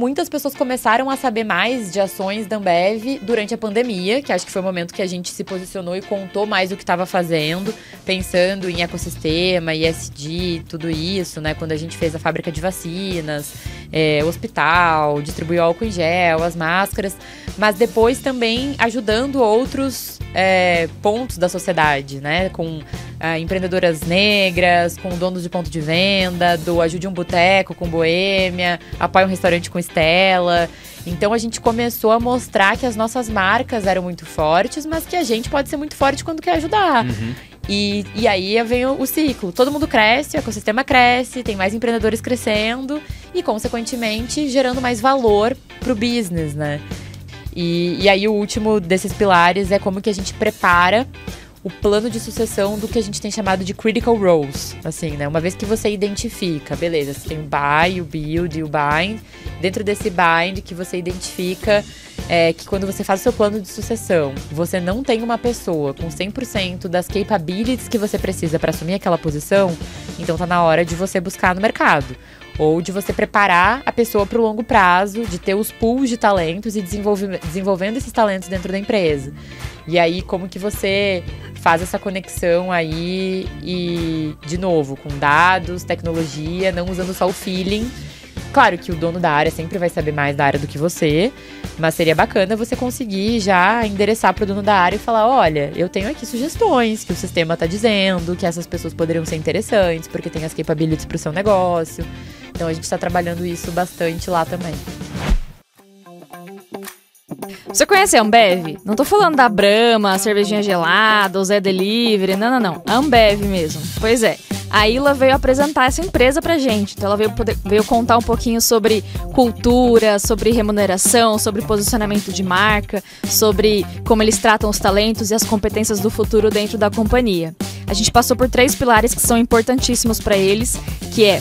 muitas pessoas começaram a saber mais de ações da Ambev durante a pandemia, que acho que foi o momento que a gente se posicionou e contou mais o que estava fazendo, pensando em ecossistema, ESG, tudo isso, né? Quando a gente fez a fábrica de vacinas, hospital, distribuiu álcool em gel, as máscaras, mas depois também ajudando outros pontos da sociedade, né? Com empreendedoras negras, com donos de ponto de venda, do Ajude um Boteco com Boêmia, Apoia um Restaurante com Estela. Então a gente começou a mostrar que as nossas marcas eram muito fortes, mas que a gente pode ser muito forte quando quer ajudar. Uhum. E aí vem o ciclo. Todo mundo cresce, o ecossistema cresce, tem mais empreendedores crescendo e, consequentemente, gerando mais valor pro business, né? E aí o último desses pilares é como que a gente prepara o plano de sucessão do que a gente tem chamado de critical roles, assim, né? Uma vez que você identifica, beleza, você tem o buy, o build e o bind. Dentro desse bind que você identifica que quando você faz o seu plano de sucessão, você não tem uma pessoa com 100% das capabilities que você precisa para assumir aquela posição, então tá na hora de você buscar no mercado. Ou de você preparar a pessoa para o longo prazo, de ter os pools de talentos e desenvolvendo esses talentos dentro da empresa. E aí, como que você faz essa conexão aí e, de novo, com dados, tecnologia, não usando só o feeling. Claro que o dono da área sempre vai saber mais da área do que você, mas seria bacana você conseguir já endereçar para o dono da área e falar, olha, eu tenho aqui sugestões que o sistema está dizendo, que essas pessoas poderiam ser interessantes, porque tem as capabilities para o seu negócio. Então a gente está trabalhando isso bastante lá também. Você conhece a Ambev? Não tô falando da Brahma, a cervejinha gelada, o Zé Delivery, não. A Ambev mesmo. Pois é. A Ila veio apresentar essa empresa pra gente. Então ela veio contar um pouquinho sobre cultura, sobre remuneração, sobre posicionamento de marca, sobre como eles tratam os talentos e as competências do futuro dentro da companhia. A gente passou por 3 pilares que são importantíssimos para eles, que é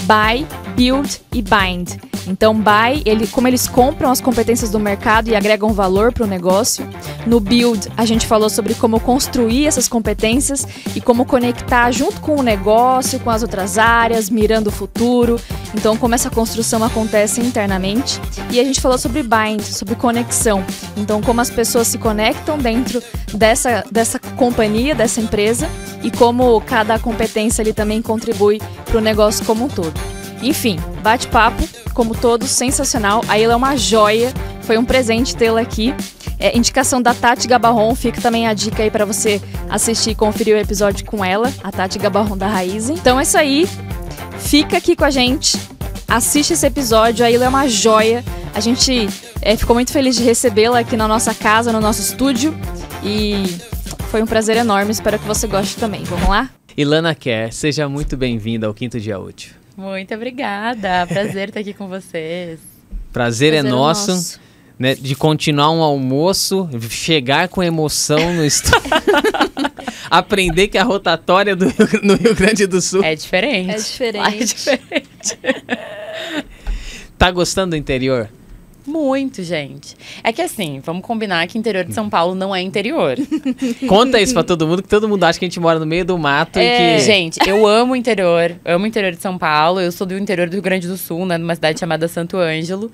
Buy, Build e Bind. Então, Buy, como eles compram as competências do mercado e agregam valor para o negócio. No Build, a gente falou sobre como construir essas competências e como conectar junto com o negócio, com as outras áreas, mirando o futuro. Então, como essa construção acontece internamente. E a gente falou sobre Bind, sobre conexão. Então, como as pessoas se conectam dentro dessa companhia, dessa empresa, e como cada competência ali também contribui para o negócio como um todo. Enfim, bate-papo, como todos, sensacional. A Ila é uma joia, foi um presente tê-la aqui. Indicação da Tati Gabarron, fica também a dica aí para você assistir e conferir o episódio com ela, a Tati Gabarron da Raizen. Então é isso aí, fica aqui com a gente, assiste esse episódio, a Ila é uma joia. A gente ficou muito feliz de recebê-la aqui na nossa casa, no nosso estúdio, e foi um prazer enorme, espero que você goste também. Vamos lá? Ilana Kerr, seja muito bem-vinda ao Quinto Dia Útil. Muito obrigada, prazer estar aqui com vocês. Prazer é nosso. Né, de continuar um almoço, chegar com emoção no estúdio. Aprender que a rotatória no Rio Grande do Sul é diferente. Lá é diferente. Tá gostando do interior? Muito, gente. É que assim, vamos combinar que interior de São Paulo não é interior. Conta isso pra todo mundo, que todo mundo acha que a gente mora no meio do mato e que... Gente, eu amo o interior de São Paulo. Eu sou do interior do Rio Grande do Sul, né, numa cidade chamada Santo Ângelo.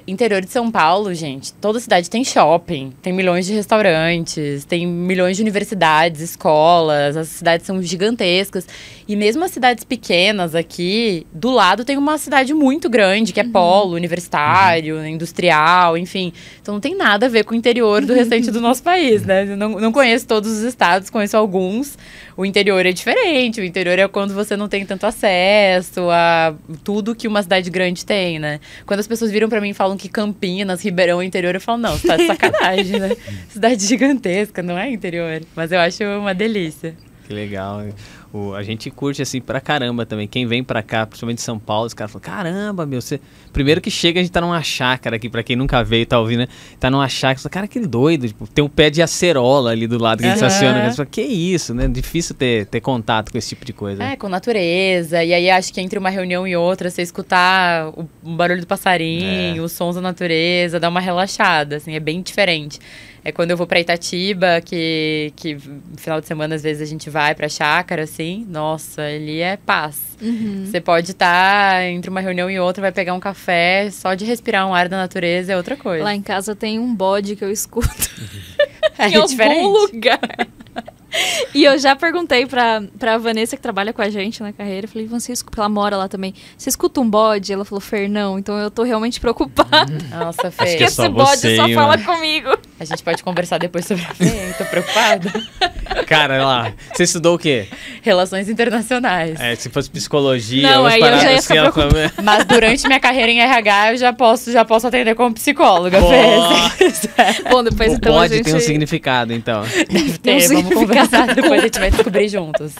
Interior de São Paulo, gente, toda cidade tem shopping, tem milhões de restaurantes, tem milhões de universidades, escolas, as cidades são gigantescas. E mesmo as cidades pequenas aqui, do lado tem uma cidade muito grande, que é polo universitário, industrial, enfim. Então não tem nada a ver com o interior do restante do nosso país, né? Eu não conheço todos os estados, conheço alguns. O interior é diferente, o interior é quando você não tem tanto acesso a tudo que uma cidade grande tem, né? Quando as pessoas viram pra mim e falam que Campinas, Ribeirão é interior, eu falo, não, você tá de sacanagem, né? Cidade gigantesca, não é interior. Mas eu acho uma delícia. Que legal. A gente curte assim pra caramba também. Quem vem pra cá, principalmente de São Paulo, os caras falam, caramba, meu, você... Primeiro que chega, a gente tá numa chácara aqui, pra quem nunca veio e tá ouvindo, né? Tá numa chácara, você fala, cara, que doido. Tipo, tem um pé de acerola ali do lado que a gente estaciona. Você fala, que isso, né? Difícil ter contato com esse tipo de coisa. Com natureza. E aí acho que entre uma reunião e outra, você escutar o barulho do passarinho, os sons da natureza, dá uma relaxada, assim, é bem diferente. É quando eu vou pra Itatiba, que no final de semana, às vezes, a gente vai pra chácara, assim. Nossa, ali é paz. Você pode estar entre uma reunião e outra, vai pegar um café, só de respirar um ar da natureza é outra coisa. Lá em casa tem um bode que eu escuto em É algum diferente. lugar. E eu já perguntei pra Vanessa, que trabalha com a gente na carreira, eu falei, você escuta, ela mora lá também, você escuta um bode? Ela falou, Fer, não, então eu tô realmente preocupada. Nossa, Acho que Fê, é só Esse bode você, só hein, fala mano? comigo. a gente pode conversar depois sobre a Fê, tô preocupada. Cara, lá, você estudou o quê? Relações internacionais. Se fosse psicologia, Não, umas aí eu já ia paradas ficar ela falou, Mas durante minha carreira em RH, eu já posso atender como psicóloga, Fê. se quiser. Bom, depois o então a bode gente... tem um significado, então. Deve Tem um ter, vamos significado. conversar, depois a gente vai descobrir juntos.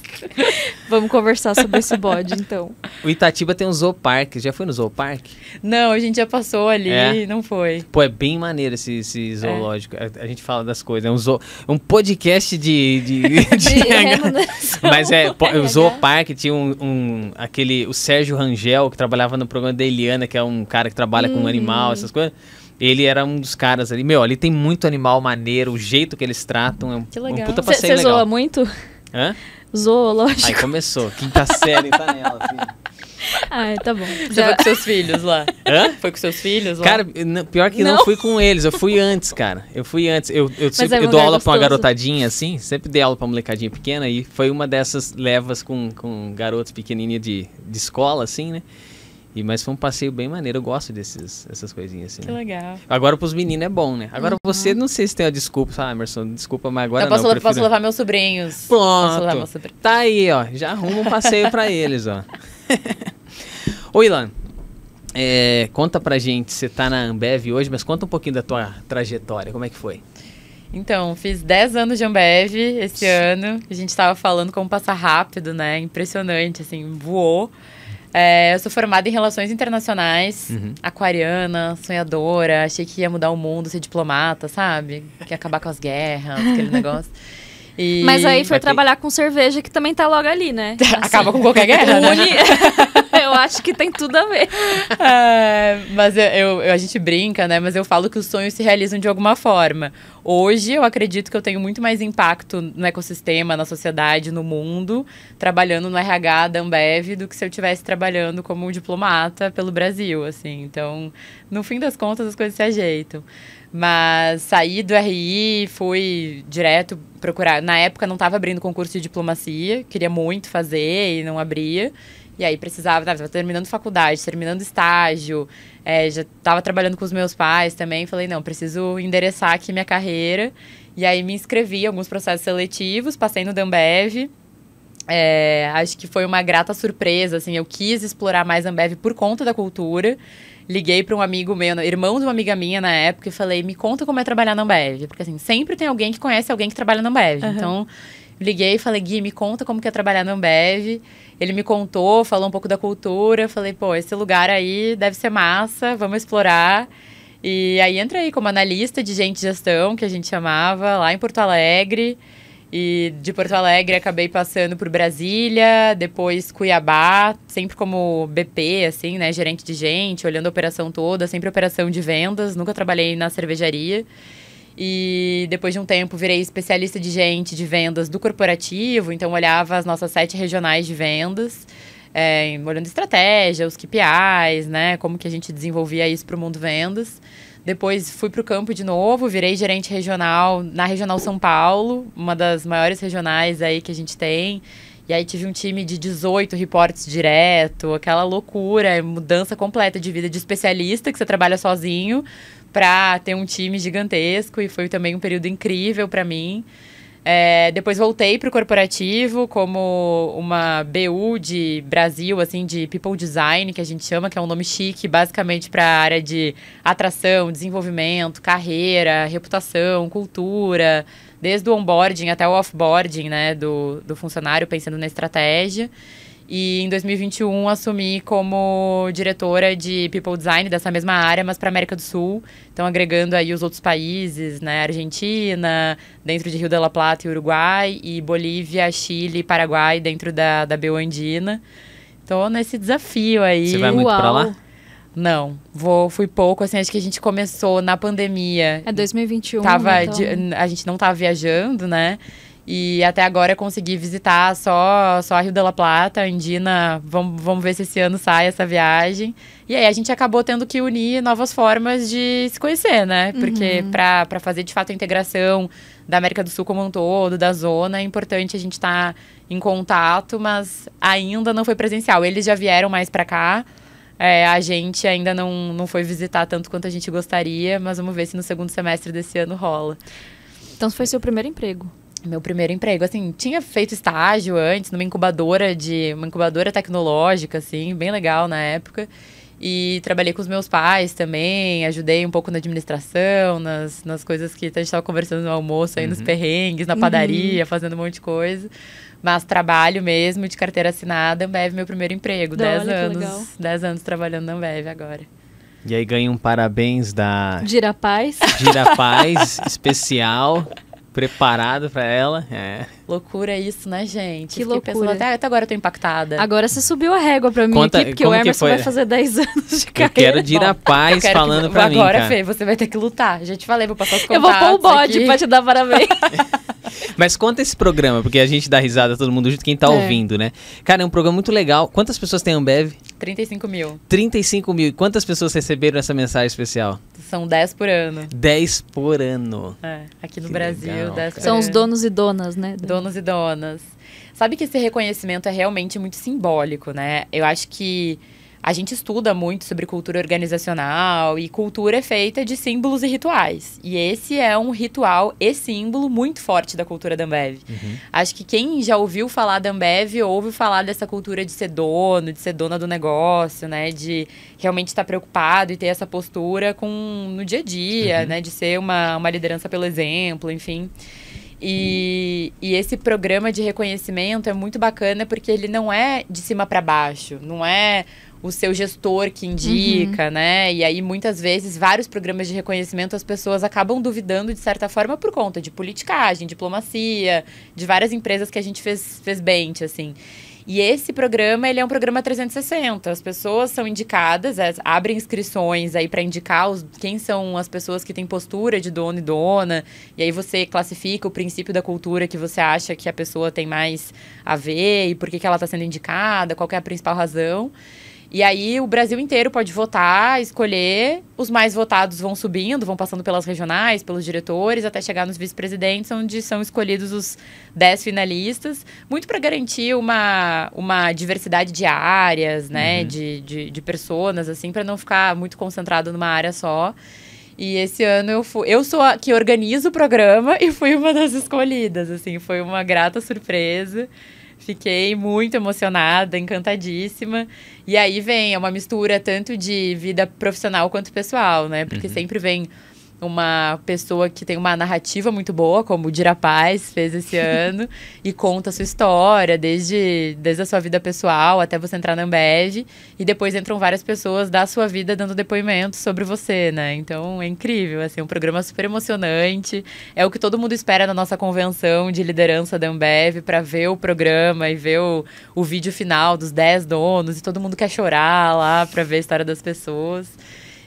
Vamos conversar sobre esse bode, então. O Itatiba tem um zooparque. Já foi no zooparque? Não, a gente já passou ali É? e não foi. Pô, é bem maneiro esse zoológico. A gente fala das coisas. É um podcast de Mas o zooparque tinha o Sérgio Rangel, que trabalhava no programa da Eliana, que é um cara que trabalha com animal, essas coisas. Ele era um dos caras ali. Meu, ali tem muito animal maneiro, o jeito que eles tratam é Que um legal. puta passeio Você legal. zoa muito? Hã? Zoológico. Aí começou. Quinta série tá nela, filho. Ah, tá bom. Você foi com seus filhos lá? Hã? Foi com seus filhos lá? Cara, pior que não Não. fui com eles, eu fui antes, cara. Eu fui antes. Eu sempre é um eu dou lugar aula pra uma gostoso. garotadinha, assim, sempre dei aula pra molecadinha pequena, e foi uma dessas levas com garotos pequenininhos de escola, assim, né? Mas foi um passeio bem maneiro, eu gosto dessas coisinhas, assim. Que né? legal. Agora pros meninos é bom, né? Agora você, não sei se tem a desculpa, sabe, Emerson? Desculpa, mas agora Eu não. posso prefiro- levar meus sobrinhos. Posso levar Pronto. meus sobrinhos. Tá aí, ó. Já arruma um passeio pra eles, ó. Ô, Ilan, conta pra gente, você tá na Ambev hoje, mas conta um pouquinho da tua trajetória, como é que foi? Então, fiz 10 anos de Ambev esse ano. A gente tava falando como passa rápido, né? Impressionante, assim, voou. Eu sou formada em Relações Internacionais, aquariana, sonhadora. Achei que ia mudar o mundo, ser diplomata, sabe? Que ia acabar com as guerras, aquele negócio. E Mas aí foi Vai ter- trabalhar com cerveja, que também tá logo ali, né? acaba com qualquer guerra, né? Une... Eu acho que tem tudo a ver. Mas a gente brinca, né? Mas eu falo que os sonhos se realizam de alguma forma. Hoje, eu acredito que eu tenho muito mais impacto no ecossistema, na sociedade, no mundo, trabalhando no RH da Ambev, do que se eu estivesse trabalhando como diplomata pelo Brasil, assim. Então, no fim das contas, as coisas se ajeitam. Mas saí do RI, fui direto procurar. Na época, não estava abrindo concurso de diplomacia, queria muito fazer e não abria. E aí estava terminando faculdade, terminando estágio, já estava trabalhando com os meus pais também. Falei, não, preciso endereçar aqui minha carreira. E aí me inscrevi em alguns processos seletivos, passei no Ambev. Acho que foi uma grata surpresa, assim, eu quis explorar mais Ambev por conta da cultura. Liguei para um amigo meu, irmão de uma amiga minha na época, e falei, me conta como é trabalhar na Ambev. Porque assim, sempre tem alguém que conhece alguém que trabalha na Ambev. Então, liguei e falei, Gui, me conta como que é trabalhar na Ambev. Ele me contou, falou um pouco da cultura. Falei, pô, esse lugar aí deve ser massa, vamos explorar. E aí entrei como analista de gente de gestão, que a gente chamava, lá em Porto Alegre. E de Porto Alegre acabei passando por Brasília, depois Cuiabá, sempre como BP, assim, né, gerente de gente, olhando a operação toda, sempre operação de vendas, nunca trabalhei na cervejaria. E depois de um tempo virei especialista de gente de vendas do corporativo, então olhava as nossas 7 regionais de vendas, olhando estratégia, os KPIs, né, como que a gente desenvolvia isso para o mundo vendas. Depois fui para o campo de novo, virei gerente regional na Regional São Paulo, uma das maiores regionais aí que a gente tem. E aí tive um time de 18 reportes direto, aquela loucura, mudança completa de vida de especialista, que você trabalha sozinho, para ter um time gigantesco. E foi também um período incrível para mim. Depois voltei para o corporativo como uma BU de Brasil, assim, de People Design, que a gente chama, que é um nome chique, basicamente para a área de atração, desenvolvimento, carreira, reputação, cultura, desde o onboarding até o offboarding, né, do funcionário, pensando na estratégia. E em 2021 assumi como diretora de People Design dessa mesma área, mas para América do Sul. Então agregando aí os outros países, né? Argentina, dentro de Rio de la Plata e Uruguai, e Bolívia, Chile e Paraguai dentro da BU Andina. Então nesse desafio aí. Você vai muito pra lá? Não, fui pouco, assim, acho que a gente começou na pandemia. É 2021, A gente não tava viajando, né? E até agora eu consegui visitar só a Rio de la Plata, Andina, vamos ver se esse ano sai essa viagem. E aí a gente acabou tendo que unir novas formas de se conhecer, né? Porque para fazer de fato a integração da América do Sul como um todo, da zona, é importante a gente estar em contato, mas ainda não foi presencial. Eles já vieram mais para cá. A gente ainda não foi visitar tanto quanto a gente gostaria, mas vamos ver se no segundo semestre desse ano rola. Então foi seu primeiro emprego? Meu primeiro emprego, assim, tinha feito estágio antes numa incubadora tecnológica, assim, bem legal na época. E trabalhei com os meus pais também, ajudei um pouco na administração, nas coisas que a gente estava conversando no almoço, aí nos perrengues, na padaria, fazendo um monte de coisa. Mas trabalho mesmo, de carteira assinada, Ambev, meu primeiro emprego. 10 anos trabalhando na Ambev agora. E aí ganha um parabéns da Dirapaz especial, preparado pra ela. Loucura isso, né, gente? Que loucura. Pensando, até agora eu tô impactada. Agora você subiu a régua pra mim aqui, porque o Emerson vai fazer 10 anos de carreira. Eu quero Dirapaz falando pra mim, Agora, cara. Fê, você vai ter que lutar. Já te falei, vou passar os contatos. Eu vou pôr o bode aqui pra te dar parabéns. Mas conta esse programa, porque a gente dá risada todo mundo junto, quem tá ouvindo, né? Cara, é um programa muito legal. Quantas pessoas tem a Ambev? 35 mil. 35 mil. E quantas pessoas receberam essa mensagem especial? São 10 por ano. 10 por ano. Aqui no Que Brasil, legal, 10 por São ano. os donos e donas, né? Donos e donas. Sabe que esse reconhecimento é realmente muito simbólico, né? Eu acho que a gente estuda muito sobre cultura organizacional e cultura é feita de símbolos e rituais. E esse é um ritual e símbolo muito forte da cultura da Ambev. Acho que quem já ouviu falar da Ambev ouve falar dessa cultura de ser dono, de ser dona do negócio, né? De realmente estar preocupado e ter essa postura no dia a dia, né? De ser uma liderança pelo exemplo, enfim. E esse programa de reconhecimento é muito bacana porque ele não é de cima para baixo, não é o seu gestor que indica, né? E aí, muitas vezes, vários programas de reconhecimento, as pessoas acabam duvidando, de certa forma, por conta de politicagem, diplomacia, de várias empresas que a gente fez bench, assim. E esse programa, ele é um programa 360. As pessoas são indicadas, abrem inscrições aí para indicar quem são as pessoas que têm postura de dono e dona. E aí você classifica o princípio da cultura que você acha que a pessoa tem mais a ver e por que ela está sendo indicada, qual que é a principal razão. E aí o Brasil inteiro pode votar, escolher, os mais votados vão subindo, vão passando pelas regionais, pelos diretores, até chegar nos vice-presidentes, onde são escolhidos os 10 finalistas, muito para garantir uma diversidade de áreas, né, de personas, assim, para não ficar muito concentrado numa área só. E esse ano eu sou a que organizo o programa e fui uma das escolhidas, assim, foi uma grata surpresa. Fiquei muito emocionada, encantadíssima. E aí é uma mistura tanto de vida profissional quanto pessoal, né? Porque sempre vem uma pessoa que tem uma narrativa muito boa, como o Dirapaz fez esse ano, e conta a sua história, desde a sua vida pessoal até você entrar na Ambev. E depois entram várias pessoas da sua vida dando depoimentos sobre você, né? Então é incrível, assim, um programa super emocionante. É o que todo mundo espera na nossa convenção de liderança da Ambev, para ver o programa e ver o vídeo final dos 10 donos, e todo mundo quer chorar lá para ver a história das pessoas.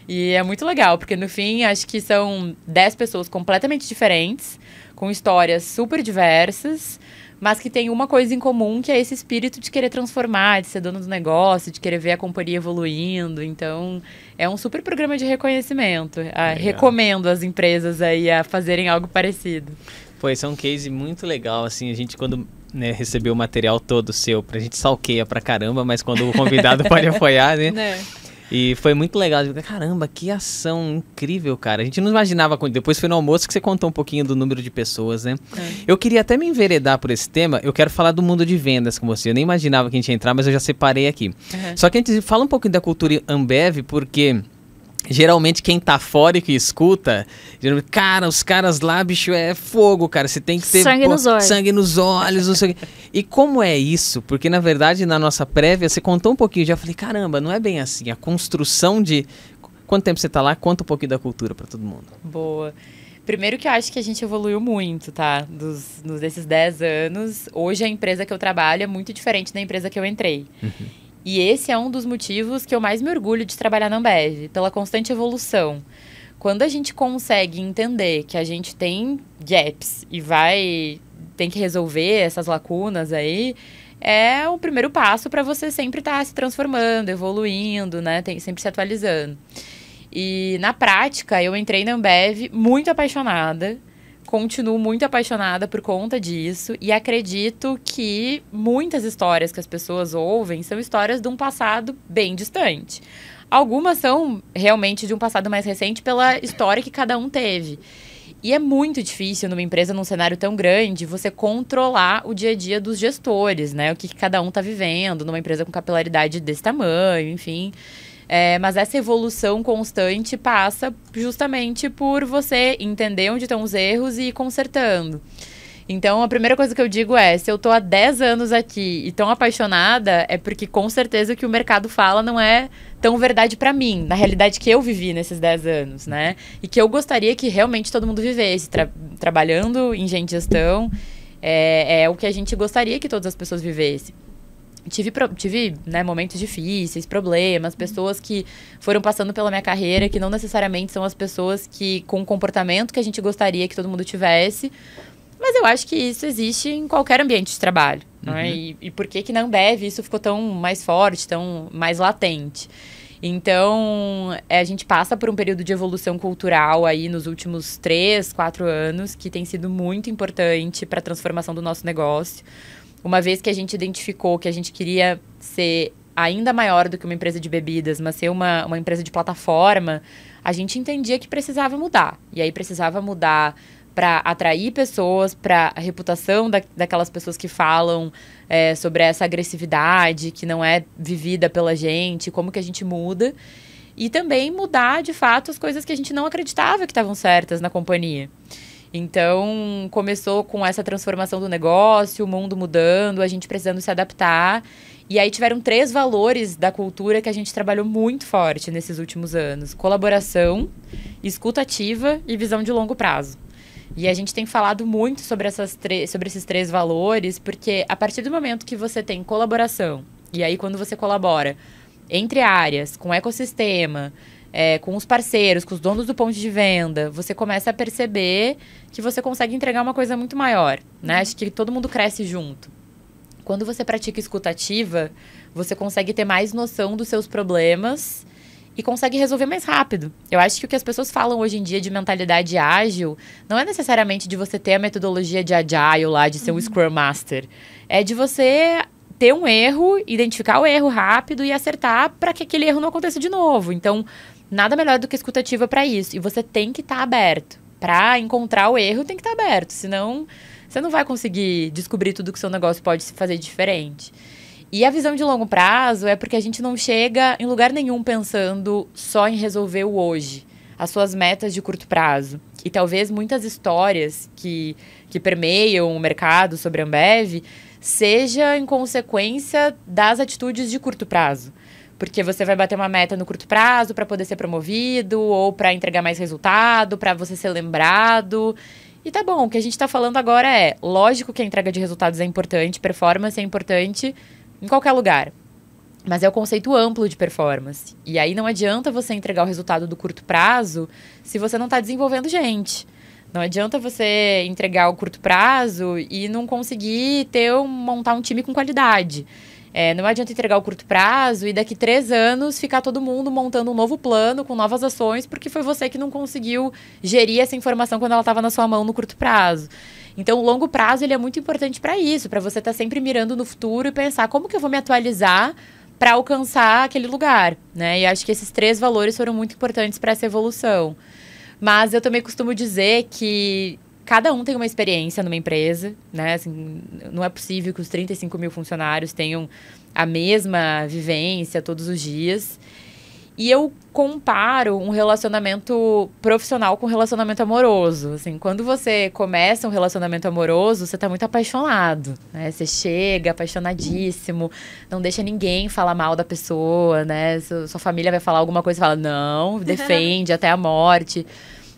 E é muito legal, porque no fim, acho que são 10 pessoas completamente diferentes, com histórias super diversas, mas que tem uma coisa em comum, que é esse espírito de querer transformar, de ser dono do negócio, de querer ver a companhia evoluindo. Então, é um super programa de reconhecimento. Recomendo às empresas aí a fazerem algo parecido. Pô, esse é um case muito legal, assim, a gente quando recebeu o material todo seu, a gente stalkeia pra caramba, mas quando o convidado pode apoiar, né? E foi muito legal. Caramba, que ação incrível, cara. A gente não imaginava. Depois foi no almoço que você contou um pouquinho do número de pessoas, né? Eu queria até me enveredar por esse tema. Eu quero falar do mundo de vendas com você. Eu nem imaginava que a gente ia entrar, mas eu já separei aqui. Só que a gente fala um pouquinho da cultura Ambev, porque geralmente quem tá fora e que escuta, geralmente, cara, os caras lá, bicho, é fogo, cara. Você tem que ter sangue nos olhos, não sei o quê. E como é isso? Porque, na verdade, na nossa prévia, você contou um pouquinho, já falei, caramba, não é bem assim. A construção de... Quanto tempo você tá lá? Conta um pouquinho da cultura pra todo mundo. Boa. Primeiro que eu acho que a gente evoluiu muito, tá? Desses 10 anos. Hoje a empresa que eu trabalho é muito diferente da empresa que eu entrei. E esse é um dos motivos que eu mais me orgulho de trabalhar na Ambev, pela constante evolução. Quando a gente consegue entender que a gente tem gaps e tem que resolver essas lacunas aí, é o primeiro passo para você sempre estar se transformando, evoluindo, né? Sempre se atualizando. E na prática, eu entrei na Ambev muito apaixonada, continuo muito apaixonada por conta disso e acredito que muitas histórias que as pessoas ouvem são histórias de um passado bem distante. Algumas são realmente de um passado mais recente pela história que cada um teve. E é muito difícil numa empresa, num cenário tão grande, você controlar o dia a dia dos gestores, né? O que cada um está vivendo numa empresa com capilaridade desse tamanho, enfim. Mas essa evolução constante passa justamente por você entender onde estão os erros e ir consertando. Então, a primeira coisa que eu digo é, se eu tô há 10 anos aqui e tão apaixonada, é porque com certeza o que o mercado fala não é tão verdade pra mim, na realidade que eu vivi nesses 10 anos, né? E que eu gostaria que realmente todo mundo vivesse, trabalhando em gestão, é o que a gente gostaria que todas as pessoas vivessem. Tive né, momentos difíceis, problemas, pessoas que foram passando pela minha carreira, que não necessariamente são as pessoas que com o comportamento que a gente gostaria que todo mundo tivesse. Mas eu acho que isso existe em qualquer ambiente de trabalho. Uhum. Né? E por que na Ambev isso ficou tão mais forte, tão mais latente? Então, a gente passa por um período de evolução cultural aí nos últimos 3, 4 anos, que tem sido muito importante para a transformação do nosso negócio. Uma vez que a gente identificou que a gente queria ser ainda maior do que uma empresa de bebidas, mas ser uma empresa de plataforma, a gente entendia que precisava mudar. E aí precisava mudar para atrair pessoas, para a reputação daquelas pessoas que falam sobre essa agressividade que não é vivida pela gente, como que a gente muda. E também mudar, de fato, as coisas que a gente não acreditava que estavam certas na companhia. Então, começou com essa transformação do negócio, o mundo mudando, a gente precisando se adaptar. E aí tiveram 3 valores da cultura que a gente trabalhou muito forte nesses últimos anos. Colaboração, escuta ativa e visão de longo prazo. E a gente tem falado muito sobre esses 3 valores, porque a partir do momento que você tem colaboração, e aí quando você colabora entre áreas, com o ecossistema, com os parceiros, com os donos do ponto de venda, você começa a perceber que você consegue entregar uma coisa muito maior, né? Acho que todo mundo cresce junto. Quando você pratica escuta ativa, você consegue ter mais noção dos seus problemas e consegue resolver mais rápido. Eu acho que o que as pessoas falam hoje em dia de mentalidade ágil não é necessariamente de você ter a metodologia de Agile lá, de ser um Scrum Master. É de você ter um erro, identificar o erro rápido e acertar para que aquele erro não aconteça de novo. Então, nada melhor do que escuta ativa para isso. E você tem que estar aberto. Para encontrar o erro, tem que estar aberto. Senão, você não vai conseguir descobrir tudo que o seu negócio pode se fazer diferente. E a visão de longo prazo é porque a gente não chega em lugar nenhum pensando só em resolver o hoje, as suas metas de curto prazo. E talvez muitas histórias que permeiam o mercado sobre a Ambev seja em consequência das atitudes de curto prazo. Porque você vai bater uma meta no curto prazo para poder ser promovido ou para entregar mais resultado, para você ser lembrado. E tá bom, o que a gente está falando agora é, lógico que a entrega de resultados é importante, performance é importante em qualquer lugar. Mas é o conceito amplo de performance. E aí não adianta você entregar o resultado do curto prazo se você não está desenvolvendo gente. Não adianta você entregar o curto prazo e não conseguir montar um time com qualidade. Não adianta entregar o curto prazo e daqui 3 anos ficar todo mundo montando um novo plano com novas ações porque foi você que não conseguiu gerir essa informação quando ela estava na sua mão no curto prazo. Então, o longo prazo ele é muito importante para isso, para você estar sempre mirando no futuro e pensar como que eu vou me atualizar para alcançar aquele lugar, né? E acho que esses 3 valores foram muito importantes para essa evolução. Mas eu também costumo dizer que cada um tem uma experiência numa empresa, né? Assim, não é possível que os 35 mil funcionários tenham a mesma vivência todos os dias. E eu comparo um relacionamento profissional com um relacionamento amoroso. Assim, quando você começa um relacionamento amoroso, você está muito apaixonado, né? Você chega apaixonadíssimo, não deixa ninguém falar mal da pessoa, né? Sua família vai falar alguma coisa e fala, não, defende até a morte.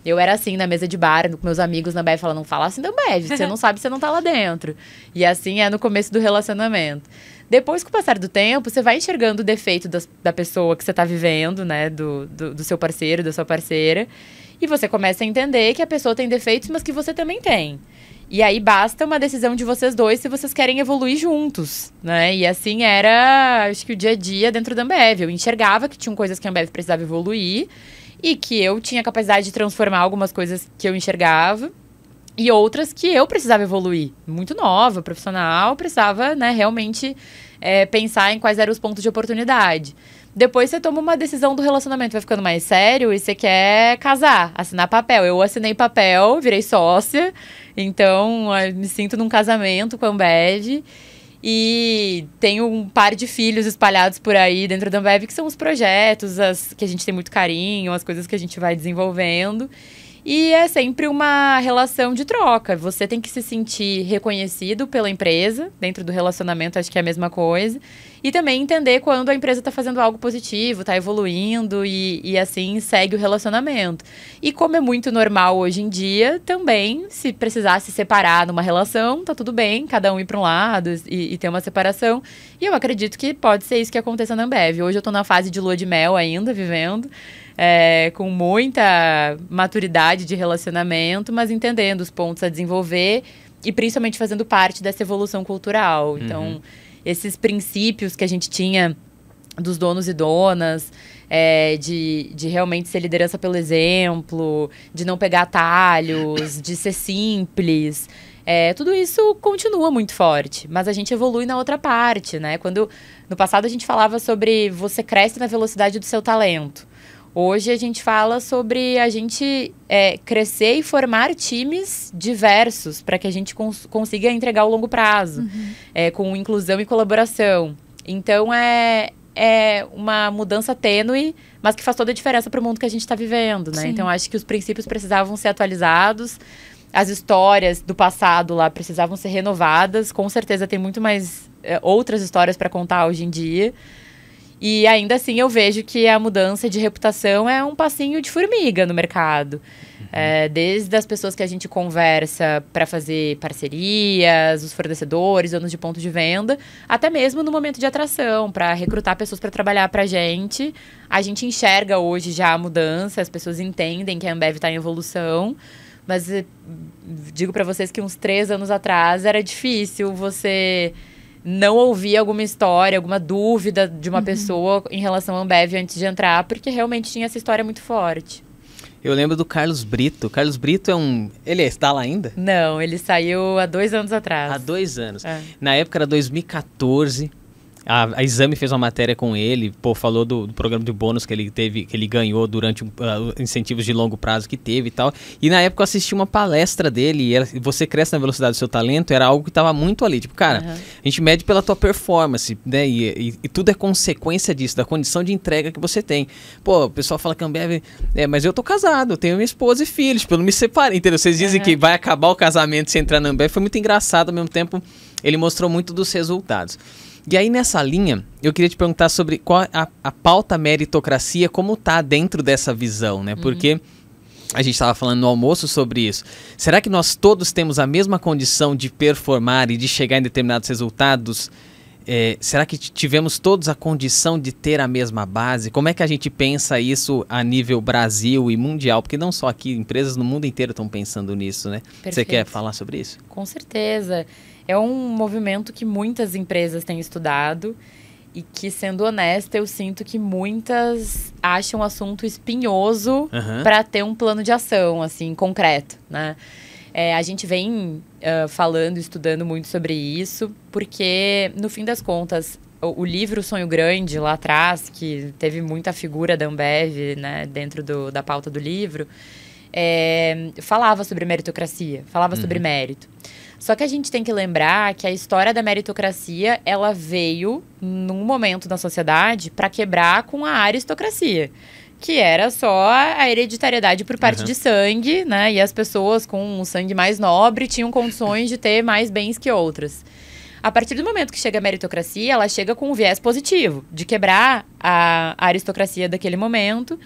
Eu era assim, na mesa de bar, com meus amigos na Ambev, falando, não fala assim da Ambev, você não sabe, você não tá lá dentro. E assim é no começo do relacionamento. Depois, com o passar do tempo, você vai enxergando o defeito da pessoa que você está vivendo, né? Do seu parceiro, da sua parceira. E você começa a entender que a pessoa tem defeitos, mas que você também tem. E aí basta uma decisão de vocês dois se vocês querem evoluir juntos, né? E assim era, acho que o dia a dia dentro da Ambev. Eu enxergava que tinham coisas que a Ambev precisava evoluir e que eu tinha capacidade de transformar algumas coisas que eu enxergava e outras que eu precisava evoluir. Muito nova, profissional, precisava, né, realmente pensar em quais eram os pontos de oportunidade. Depois você toma uma decisão do relacionamento, vai ficando mais sério e você quer casar, assinar papel. Eu assinei papel, virei sócia, então me sinto num casamento com a Ambev. E tenho um par de filhos espalhados por aí dentro da Ambev, que são os projetos, que a gente tem muito carinho, as coisas que a gente vai desenvolvendo. E é sempre uma relação de troca. Você tem que se sentir reconhecido pela empresa, dentro do relacionamento acho que é a mesma coisa. E também entender quando a empresa está fazendo algo positivo, está evoluindo e assim segue o relacionamento. E como é muito normal hoje em dia, também se precisar se separar numa relação, tá tudo bem, cada um ir para um lado e ter uma separação. E eu acredito que pode ser isso que aconteça na Ambev. Hoje eu estou na fase de lua de mel ainda, vivendo. Com muita maturidade de relacionamento, mas entendendo os pontos a desenvolver e principalmente fazendo parte dessa evolução cultural. Então, esses princípios que a gente tinha dos donos e donas, de realmente ser liderança pelo exemplo, de não pegar atalhos, de ser simples, tudo isso continua muito forte, mas a gente evolui na outra parte, né? Quando no passado a gente falava sobre você cresce na velocidade do seu talento. Hoje a gente fala sobre a gente crescer e formar times diversos para que a gente consiga entregar ao longo prazo, com inclusão e colaboração. Então é uma mudança tênue, mas que faz toda a diferença para o mundo que a gente está vivendo, né? Sim. Então acho que os princípios precisavam ser atualizados, as histórias do passado lá precisavam ser renovadas. Com certeza tem muito mais outras histórias para contar hoje em dia. E ainda assim eu vejo que a mudança de reputação é um passinho de formiga no mercado. Desde as pessoas que a gente conversa para fazer parcerias, os fornecedores, donos de ponto de venda, até mesmo no momento de atração, para recrutar pessoas para trabalhar para a gente enxerga hoje já a mudança, as pessoas entendem que a Ambev está em evolução. Mas digo para vocês que uns 3 anos atrás era difícil você não ouvir alguma história, alguma dúvida de uma pessoa em relação à Ambev antes de entrar, porque realmente tinha essa história muito forte. Eu lembro do Carlos Brito. O Carlos Brito ele está lá ainda? Não, ele saiu há 2 anos atrás. Há 2 anos. Na época era 2014. A Exame fez uma matéria com ele, falou do programa de bônus que ele teve, que ele ganhou durante incentivos de longo prazo que teve e tal. E na época eu assisti uma palestra dele, e você cresce na velocidade do seu talento, era algo que estava muito ali. Tipo, cara, a gente mede pela tua performance, né? E tudo é consequência disso, da condição de entrega que você tem. Pô, o pessoal fala que a Ambev, mas eu tô casado, eu tenho minha esposa e filhos, tipo, eu não me separei, entendeu? Vocês dizem que vai acabar o casamento se entrar na Ambev, foi muito engraçado, ao mesmo tempo ele mostrou muito dos resultados. E aí, nessa linha, eu queria te perguntar sobre qual a pauta meritocracia, como tá dentro dessa visão, né? Porque a gente estava falando no almoço sobre isso. Será que nós todos temos a mesma condição de performar e de chegar em determinados resultados? Será que tivemos todos a condição de ter a mesma base? Como é que a gente pensa isso a nível Brasil e mundial? Porque não só aqui, empresas no mundo inteiro estão pensando nisso, né? Perfeito. Você quer falar sobre isso? Com certeza. É um movimento que muitas empresas têm estudado e que, sendo honesta, eu sinto que muitas acham o assunto espinhoso para ter um plano de ação, assim, concreto, né? A gente vem falando, estudando muito sobre isso, porque, no fim das contas, o livro Sonho Grande, lá atrás, que teve muita figura da Ambev, né, dentro da pauta do livro, falava sobre meritocracia, falava sobre mérito. Só que a gente tem que lembrar que a história da meritocracia, ela veio num momento da sociedade para quebrar com a aristocracia, que era só a hereditariedade por parte de sangue, né? E as pessoas com um sangue mais nobre tinham condições de ter mais bens que outras. A partir do momento que chega a meritocracia, ela chega com um viés positivo, de quebrar a aristocracia daquele momento,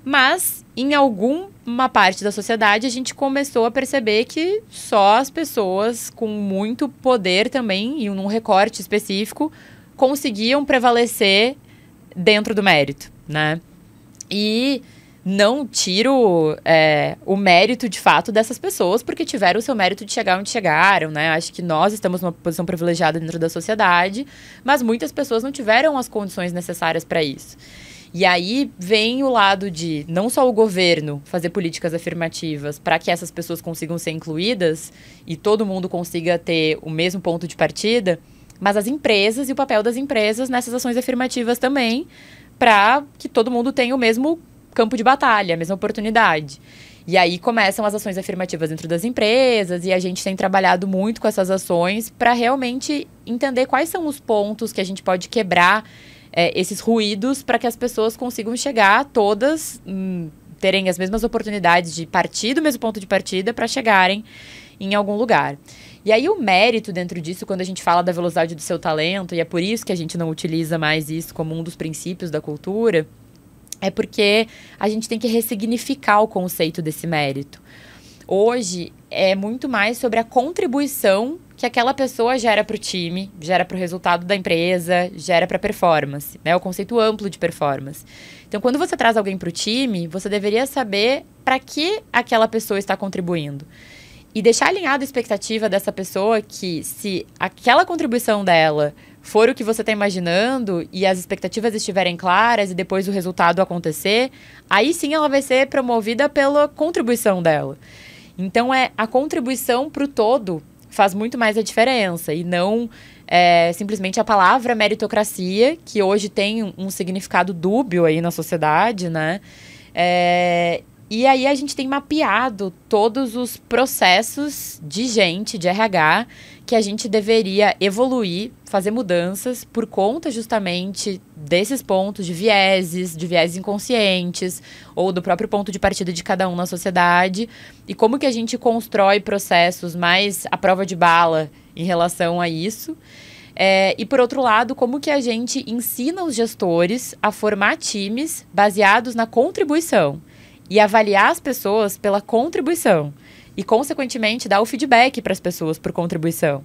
Mas, em alguma parte da sociedade, a gente começou a perceber que só as pessoas com muito poder também, e num recorte específico, conseguiam prevalecer dentro do mérito, né? E não tiro o mérito, de fato, dessas pessoas, porque tiveram o seu mérito de chegar onde chegaram, né? Acho que nós estamos numa posição privilegiada dentro da sociedade, mas muitas pessoas não tiveram as condições necessárias para isso. E aí vem o lado de não só o governo fazer políticas afirmativas para que essas pessoas consigam ser incluídas e todo mundo consiga ter o mesmo ponto de partida, mas as empresas e o papel das empresas nessas ações afirmativas também, para que todo mundo tenha o mesmo campo de batalha, a mesma oportunidade. E aí começam as ações afirmativas dentro das empresas e a gente tem trabalhado muito com essas ações para realmente entender quais são os pontos que a gente pode quebrar esses ruídos para que as pessoas consigam chegar todas, terem as mesmas oportunidades de partir do mesmo ponto de partida para chegarem em algum lugar. E aí o mérito dentro disso, quando a gente fala da velocidade do seu talento, e é por isso que a gente não utiliza mais isso como um dos princípios da cultura, é porque a gente tem que ressignificar o conceito desse mérito. Hoje é muito mais sobre a contribuição que aquela pessoa gera para o time, gera para o resultado da empresa, gera para a performance, né? O conceito amplo de performance. Então, quando você traz alguém para o time, você deveria saber para que aquela pessoa está contribuindo. E deixar alinhada a expectativa dessa pessoa que, se aquela contribuição dela for o que você está imaginando e as expectativas estiverem claras e depois o resultado acontecer, aí sim ela vai ser promovida pela contribuição dela. Então, a contribuição para o todo faz muito mais a diferença e não simplesmente a palavra meritocracia, que hoje tem um significado dúbio aí na sociedade, né? E aí a gente tem mapeado todos os processos de gente, de RH, que a gente deveria evoluir, fazer mudanças por conta justamente desses pontos de vieses inconscientes, ou do próprio ponto de partida de cada um na sociedade, e como que a gente constrói processos mais à prova de bala em relação a isso. E, por outro lado, como que a gente ensina os gestores a formar times baseados na contribuição e avaliar as pessoas pela contribuição. E, consequentemente, dar o feedback para as pessoas por contribuição.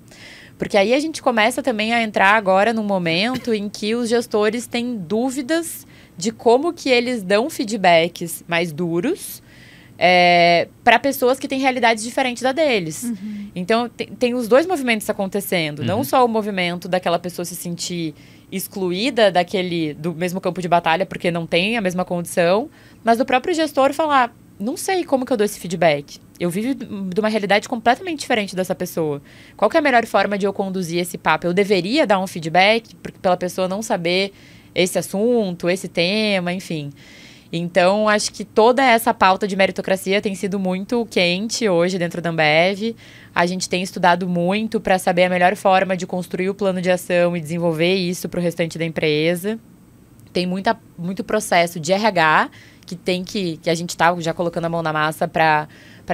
Porque aí a gente começa também a entrar agora num momento em que os gestores têm dúvidas de como que eles dão feedbacks mais duros para pessoas que têm realidades diferentes da deles. Uhum. Então, tem os dois movimentos acontecendo. Uhum. Não só o movimento daquela pessoa se sentir excluída do mesmo campo de batalha porque não tem a mesma condição, mas do próprio gestor falar, não sei como que eu dou esse feedback. Eu vivo de uma realidade completamente diferente dessa pessoa. Qual que é a melhor forma de eu conduzir esse papo? Eu deveria dar um feedback pela pessoa não saber esse assunto, esse tema, enfim. Então, acho que toda essa pauta de meritocracia tem sido muito quente hoje dentro da Ambev. A gente tem estudado muito para saber a melhor forma de construir o plano de ação e desenvolver isso para o restante da empresa. Tem muito processo de RH que a gente está já colocando a mão na massa para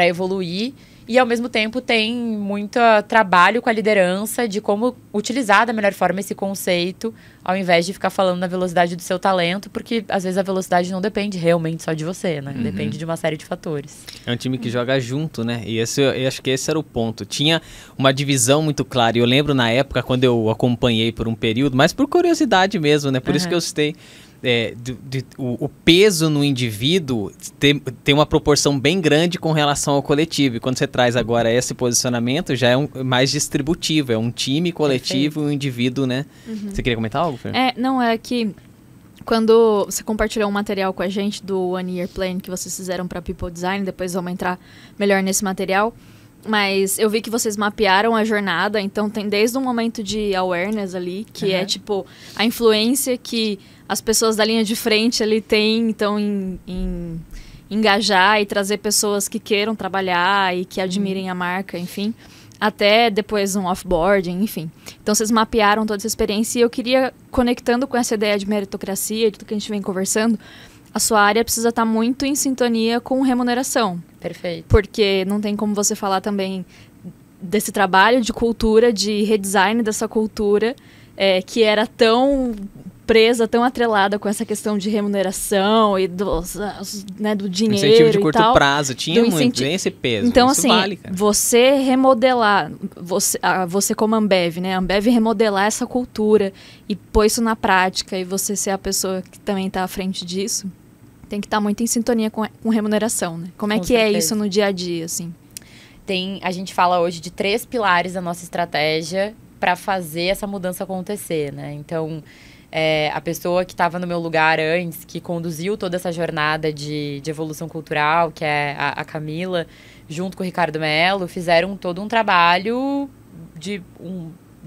evoluir. E, ao mesmo tempo, tem muito trabalho com a liderança de como utilizar da melhor forma esse conceito, ao invés de ficar falando na velocidade do seu talento, porque, às vezes, a velocidade não depende realmente só de você, né? Uhum. Depende de uma série de fatores. É um time que joga junto, né? E eu acho que esse era o ponto. Tinha uma divisão muito clara. E eu lembro, na época, quando eu acompanhei por um período, mas por curiosidade mesmo, né? Por isso que eu citei... o peso no indivíduo tem uma proporção bem grande com relação ao coletivo. E quando você traz agora esse posicionamento, já é mais distributivo. É um time coletivo e um indivíduo, né? Uhum. Você queria comentar algo, Fer? Não, é que quando você compartilhou um material com a gente do One Year Plan que vocês fizeram para People Design, depois vamos entrar melhor nesse material. Mas eu vi que vocês mapearam a jornada, então tem desde um momento de awareness ali, que é tipo a influência que as pessoas da linha de frente ali têm, então, em engajar e trazer pessoas que queiram trabalhar e que admirem a marca, enfim. Até depois um offboarding, enfim. Então, vocês mapearam toda essa experiência e eu queria, conectando com essa ideia de meritocracia e tudo que a gente vem conversando, a sua área precisa estar muito em sintonia com remuneração. Perfeito. Porque não tem como você falar também desse trabalho de cultura, de redesign dessa cultura, que era tão presa, tão atrelada com essa questão de remuneração e do dinheiro incentivo de e curto tal. prazo, tinha muito, tem esse peso. Então, isso assim, vale, cara. você remodelar, você como Ambev, né? A Ambev remodelar essa cultura e pôr isso na prática e você ser a pessoa que também está à frente disso, tem que estar muito em sintonia com remuneração, né? Como é Com que é certeza. isso no dia a dia, assim? A gente fala hoje de 3 pilares da nossa estratégia para fazer essa mudança acontecer, né? Então, a pessoa que estava no meu lugar antes, que conduziu toda essa jornada de evolução cultural, que é a Camila, junto com o Ricardo Mello, fizeram todo um trabalho de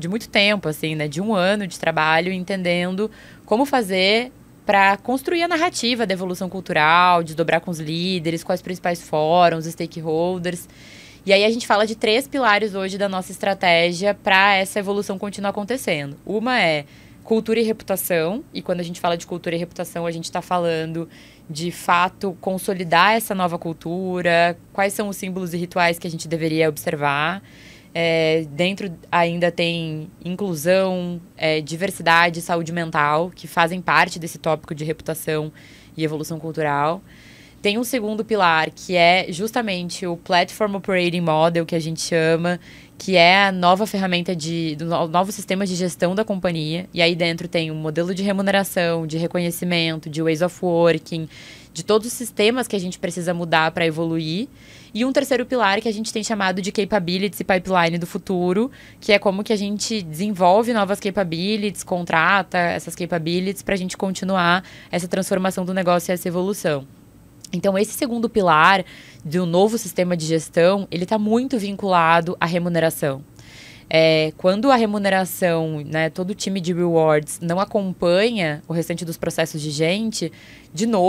muito tempo, assim, né? De 1 ano de trabalho, entendendo como fazer para construir a narrativa da evolução cultural, desdobrar com os líderes, quais os principais fóruns, stakeholders. E aí a gente fala de 3 pilares hoje da nossa estratégia para essa evolução continuar acontecendo. Uma é cultura e reputação, e quando a gente fala de cultura e reputação, a gente está falando de fato consolidar essa nova cultura, quais são os símbolos e rituais que a gente deveria observar. Dentro ainda tem inclusão, diversidade e saúde mental, que fazem parte desse tópico de reputação e evolução cultural. Tem um segundo pilar, que é justamente o Platform Operating Model, que a gente chama, que é a nova ferramenta do novo sistema de gestão da companhia. E aí dentro tem um modelo de remuneração, de reconhecimento, de ways of working, de todos os sistemas que a gente precisa mudar para evoluir. E um terceiro pilar que a gente tem chamado de Capabilities e Pipeline do futuro, que é como que a gente desenvolve novas capabilities, contrata essas capabilities para a gente continuar essa transformação do negócio e essa evolução. Então, esse segundo pilar do novo sistema de gestão, ele está muito vinculado à remuneração. Quando a remuneração, né, todo o time de rewards não acompanha o restante dos processos de gente, de novo,